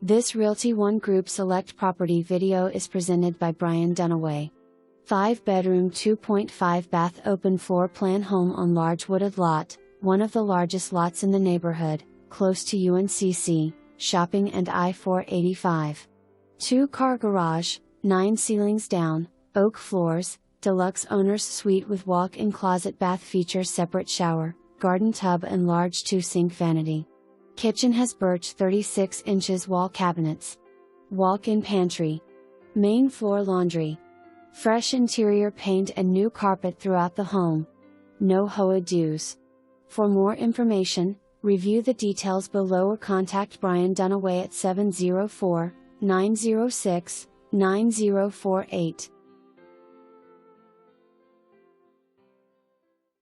This Realty ONE Group Select property video is presented by Bryan Dunaway. 5-bedroom 2.5 bath open floor plan home on large wooded lot, one of the largest lots in the neighborhood, close to UNCC, shopping and I-485. 2-car garage, 9 ceilings down, oak floors, Deluxe Owners Suite with walk-in closet bath features separate shower, garden tub and large 2-sink vanity. Kitchen has birch 36 inches wall cabinets. Walk-in pantry. Main floor laundry. Fresh interior paint and new carpet throughout the home. No HOA dues. For more information, review the details below or contact Bryan Dunaway at 704-906-9048.